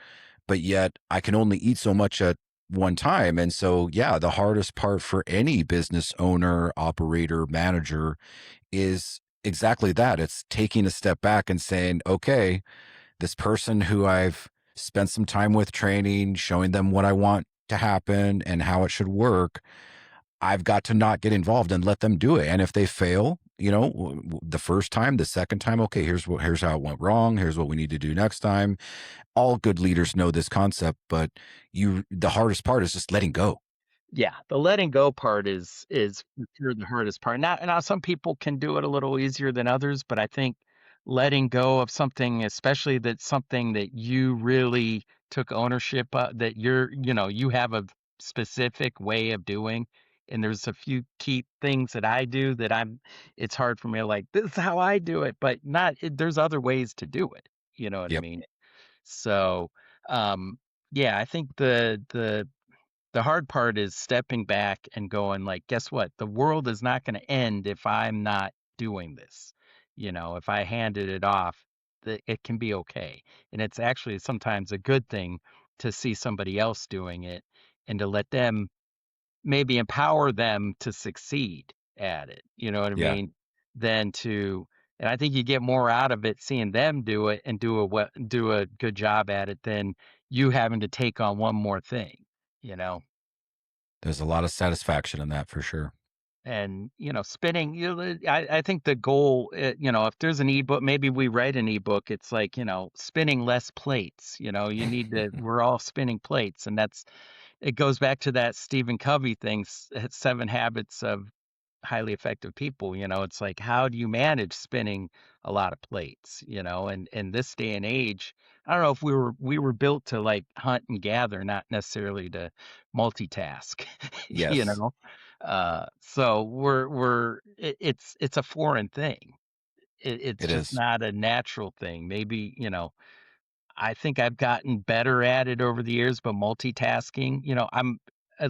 but yet I can only eat so much at one time. And so, yeah, the hardest part for any business owner, operator, manager is exactly that. It's taking a step back and saying, okay, this person who I've spent some time with training, showing them what I want to happen and how it should work, I've got to not get involved and let them do it. And if they fail, the first time, the second time, okay, here's how it went wrong. Here's what we need to do next time. All good leaders know this concept, but the hardest part is just letting go. yeah, the letting go part is for sure the hardest part. Now some people can do it a little easier than others, but I think letting go of something, especially that's something that you really took ownership of, that you have a specific way of doing, and there's a few key things that I do that it's hard for me to, like, this is how I do it, but there's other ways to do it. You know what I Yep. mean? So, yeah, I think the hard part is stepping back and going, like, guess what? The world is not going to end if I'm not doing this. If I handed it off, it can be okay. And it's actually sometimes a good thing to see somebody else doing it and to let them, maybe empower them to succeed at it. You know what I Yeah. mean? Than to, and I think you get more out of it seeing them do it and do a good job at it than you having to take on one more thing, you know? There's a lot of satisfaction in that for sure. And, spinning, I think the goal, if there's an ebook, maybe we write an ebook, it's like, spinning less plates, you need to, we're all spinning plates. And it goes back to that Stephen Covey thing, 7 habits of highly effective people. It's like, how do you manage spinning a lot of plates? And in this day and age, I don't know if we were built to like hunt and gather, not necessarily to multitask. you Yes, know. So it's a foreign thing. It's it just is. not a natural thing. Maybe, I think I've gotten better at it over the years, but multitasking, I'm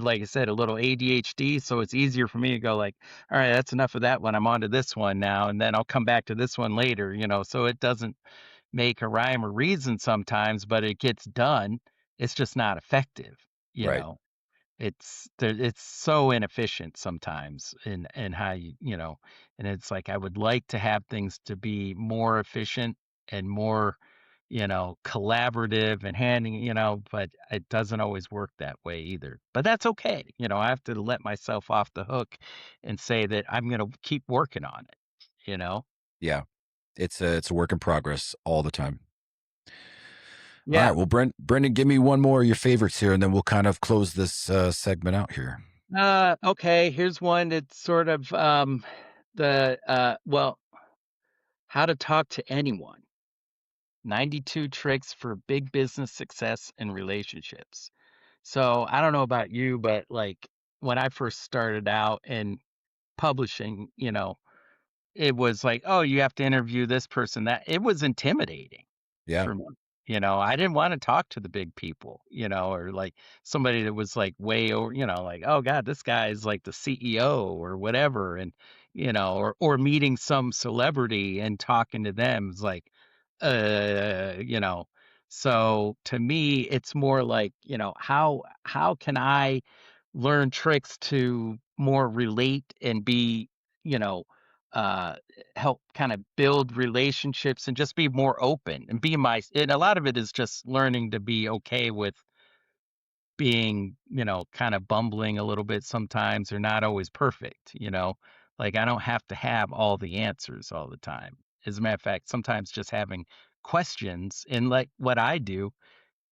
like I said, a little ADHD, so it's easier for me to go like, all right, that's enough of that one. I'm on to this one now, and then I'll come back to this one later, so it doesn't make a rhyme or reason sometimes, but it gets done. It's just not effective, you Right. know. It's so inefficient sometimes in how and it's like I would like to have things to be more efficient and more, collaborative and but it doesn't always work that way either. But that's okay. I have to let myself off the hook and say that I'm going to keep working on it, you know? Yeah. It's a work in progress all the time. All Yeah. right. Well, Brendan, give me one more of your favorites here, and then we'll kind of close this segment out here. Okay, here's one that's sort of well, how to talk to anyone. 92 tricks for big business success and relationships. So I don't know about you, but like when I first started out in publishing, it was like, oh, you have to interview this person. That it was intimidating Yeah. for me. I didn't want to talk to the big people, or like somebody that was like way over, like, oh God, this guy is like the CEO or whatever. And, or meeting some celebrity and talking to them is like, uh, you know. So to me, it's more like, how can I learn tricks to more relate and be, you know, uh help kind of build relationships and just be more open and and a lot of it is just learning to be okay with being, kind of bumbling a little bit sometimes or not always perfect, like I don't have to have all the answers all the time. As a matter of fact, sometimes just having questions and like what I do,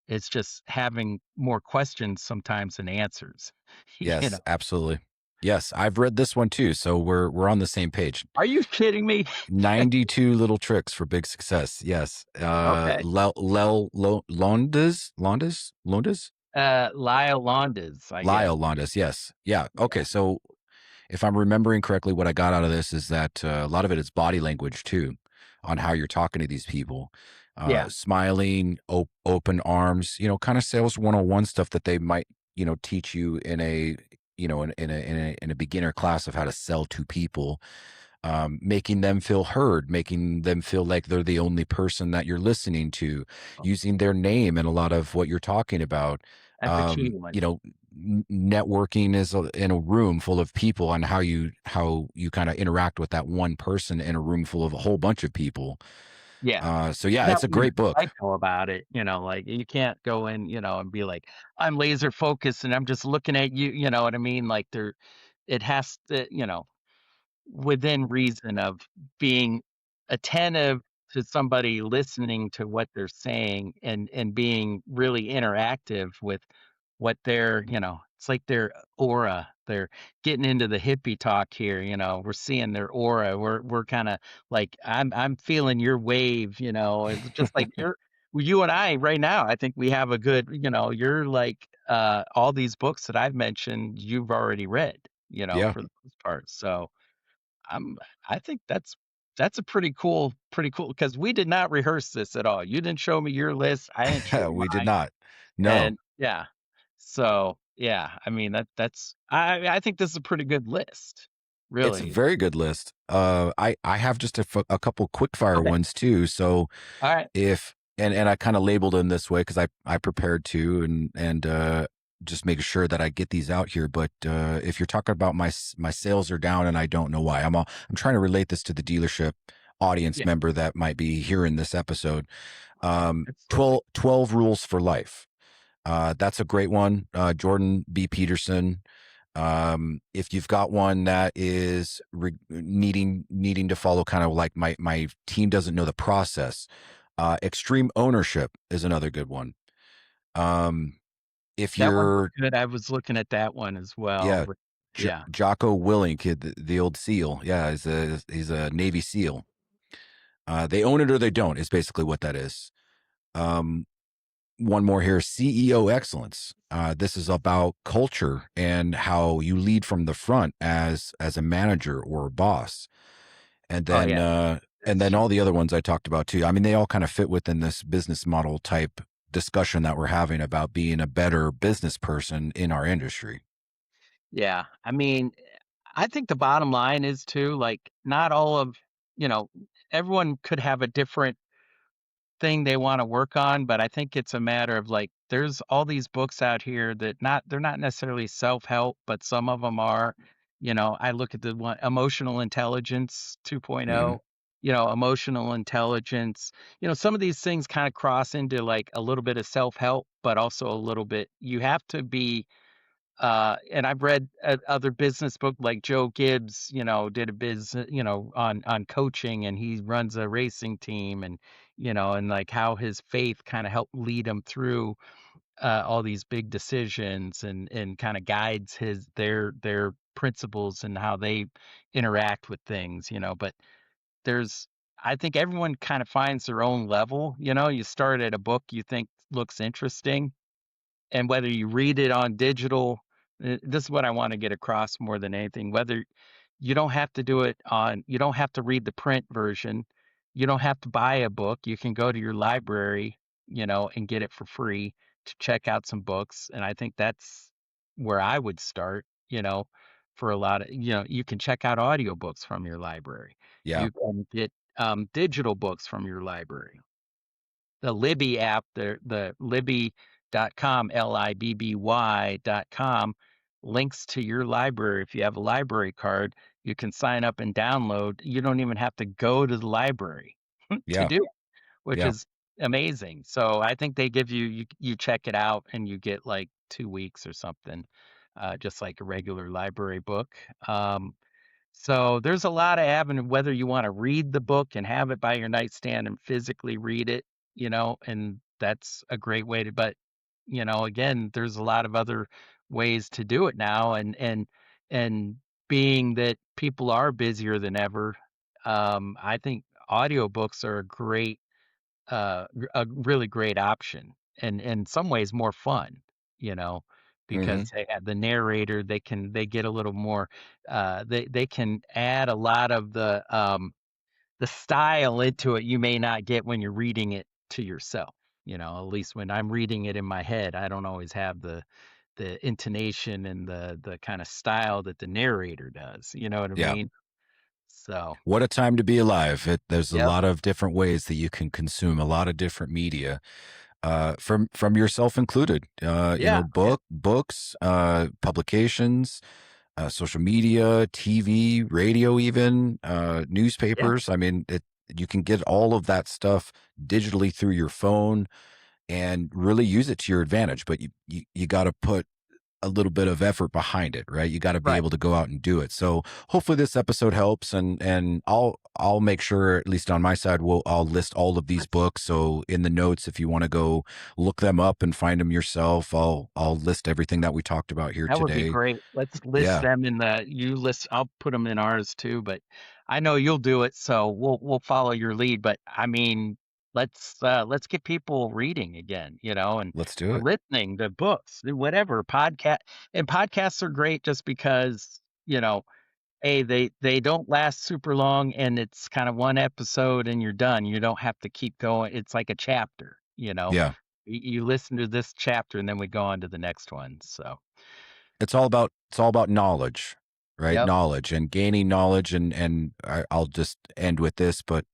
it's just having more questions sometimes than answers. you know Yes, absolutely. Yes, I've read this one too, so we're on the same page. are you kidding me? 92 little tricks for big success. Yes. Okay. Londes? Lyle Londas, I guess. Lyle Londes. Yes. Yeah. Okay. Yeah. So if I'm remembering correctly, what I got out of this is that a lot of it is body language too, on how you're talking to these people. Yeah. Smiling, open arms, kind of sales 101 stuff that they might, teach you in a, in a beginner class of how to sell to people, making them feel heard, making them feel like they're the only person that you're listening to, Oh, using their name in a lot of what you're talking about. that's a key one. Networking is in a room full of people, and how you kind of interact with that one person in a room full of a whole bunch of people. Yeah. So yeah, Not it's a being great book. psycho about it, like, you can't go in, and be like, "I'm laser focused, and I'm just looking at you," you know what I mean? Like, it has to, within reason of being attentive to somebody listening to what they're saying and being really interactive with what it's like their aura. They're getting into the hippie talk here, we're seeing their aura. We're kind of like I'm feeling your wave, it's just like you and I right now. I think we have a good, you're like all these books that I've mentioned you've already read, Yeah. for the most part. So I'm I think that's a pretty cool because we did not rehearse this at all. You didn't show me your list, I didn't show you We did mine, not. No. and yeah. So, yeah, I mean, that's I think this is a pretty good list, It's a really. very good list. I have just a couple quick fire Okay, ones too. So alright, if and I kind of labeled them this way because I prepared to and just making sure that I get these out here. But if you're talking about my sales are down and I don't know why, I'm trying to relate this to the dealership audience yeah, member that might be hearing this episode. absolutely. 12 rules for life. That's a great one. Jordan B. Peterson. If you've got one that is needing to follow kind of like my team doesn't know the process, extreme ownership is another good one. Um, if That one looked you're good, I was looking at that one as well, yeah, but Yeah. Jocko Willink, the old SEAL. Yeah, he's a Navy SEAL. They own it or they don't. Is basically what that is. Um, One more here, CEO excellence. This is about culture and how you lead from the front as a manager or a boss. And Oh then yeah. uh, and That's then all true. the other ones I talked about too. I mean, they all kind of fit within this business model type discussion that we're having about being a better business person in our industry. Yeah. I mean, I think the bottom line is too, like, not all of, you know, everyone could have a different thing they want to work on, but I think it's a matter of like there's all these books out here that they're not necessarily self-help, but some of them are. I look at the one Emotional Intelligence 2.0, Hmm. emotional intelligence. Some of these things kind of cross into like a little bit of self-help, but also a little bit you have to be and I've read other business book like Joe Gibbs, did a on coaching, and he runs a racing team, and like how his faith kind of helped lead him through all these big decisions, and kind of guides their principles and how they interact with things, but there's I think everyone kind of finds their own level. You start at a book you think looks interesting, and whether you read it on digital, this is what I want to get across more than anything. Whether you don't have to read the print version. You don't have to buy a book. You can go to your library, and get it for free to check out some books. And I think that's where I would start, for a lot of, you can check out audiobooks from your library. Yeah, You can get digital books from your library. The Libby app, the Libby.com, Libby.com, links to your library. If you have a library card, you can sign up and download. You don't even have to go to the library to yeah, do it, which yeah, is amazing. So I think they give you check it out and you get like 2 weeks or something, just like a regular library book. So there's a lot of avenue, whether you want to read the book and have it by your nightstand and physically read it, and that's a great way to, but again, there's a lot of other ways to do it now, and being that people are busier than ever, I think audiobooks are a really great option, and in some ways more fun, you know, hmm because they have the narrator, they get a little more, they can add a lot of the style into it you may not get when you're reading it to yourself. At least when I'm reading it in my head, I don't always have the intonation and the kind of style that the narrator does. You know what I yeah. mean? So, What a time to be alive! There's a yep, lot of different ways that you can consume a lot of different media, from yourself included. yeah, yeah, Books, publications, social media, TV, radio, even yeah, newspapers. I mean, you can get all of that stuff digitally through your phone and really use it to your advantage. But you got to put a little bit of effort behind it, right? You got to be right. able to go out and do it. So hopefully this episode helps, and I'll make sure, at least on my side, I'll list all of these books. So in the notes, if you want to go look them up and find them yourself, I'll list everything that we talked about here That would be today. great. Let's list Yeah, them I'll put them in ours too, but I know you'll do it, so we'll follow your lead. But I mean, let's get people reading again, let's do or it. listening to books, whatever podcast. And podcasts are great just because, they don't last super long, and it's kind of one episode and you're done. You don't have to keep going. It's like a chapter, Yeah. You listen to this chapter and then we go on to the next one. So, It's all about knowledge, right? yep. Knowledge and gaining knowledge, and I'll just end with this, but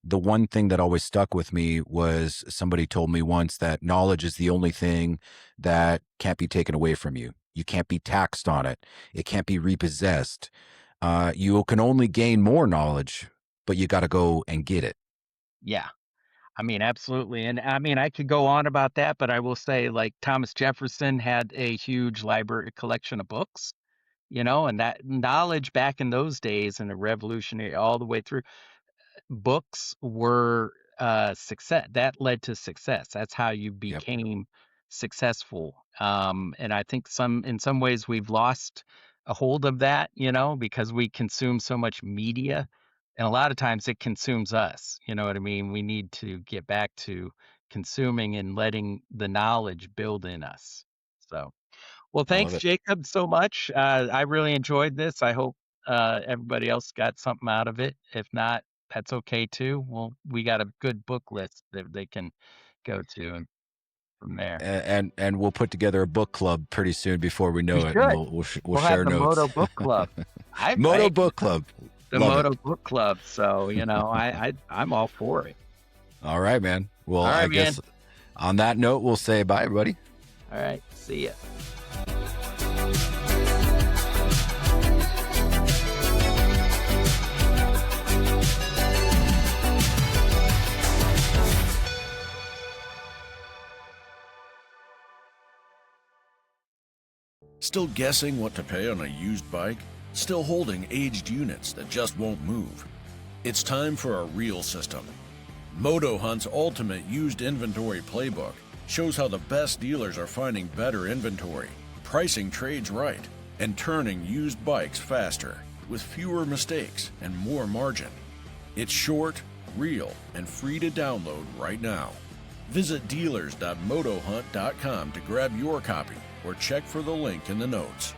the one thing that always stuck with me was somebody told me once that knowledge is the only thing that can't be taken away from you. You can't be taxed on it. It can't be repossessed. You can only gain more knowledge, but you got to go and get it. Yeah. I mean, absolutely. And I mean, I could go on about that, but I will say, like, Thomas Jefferson had a huge library collection of books, and that knowledge back in those days and the revolutionary all the way through, books were success. That led to success. That's how you Yep. became successful. And I think in some ways we've lost a hold of that, because we consume so much media, and a lot of times it consumes us. You know what I mean? We need to get back to consuming and letting the knowledge build in us. So, well, I love thanks, it. Jacob, so much. I really enjoyed this. I hope everybody else got something out of it. If not, that's okay too. Well, we got a good book list that they can go to and from there. And we'll put together a book club pretty soon before we We know it, and should. we'll We'll have share the notes. Moto Book Club. Moto Book Club. The Love Moto it. Book Club. So, I'm all for it. All right, man. Well, All I right, man. guess on that note, we'll say bye, everybody. All right. See ya. Still guessing what to pay on a used bike? Still holding aged units that just won't move? It's time for a real system. Moto Hunt's ultimate used inventory playbook shows how the best dealers are finding better inventory, pricing trades right, and turning used bikes faster with fewer mistakes and more margin. It's short, real, and free to download right now. Visit dealers.motohunt.com to grab your copy or check for the link in the notes.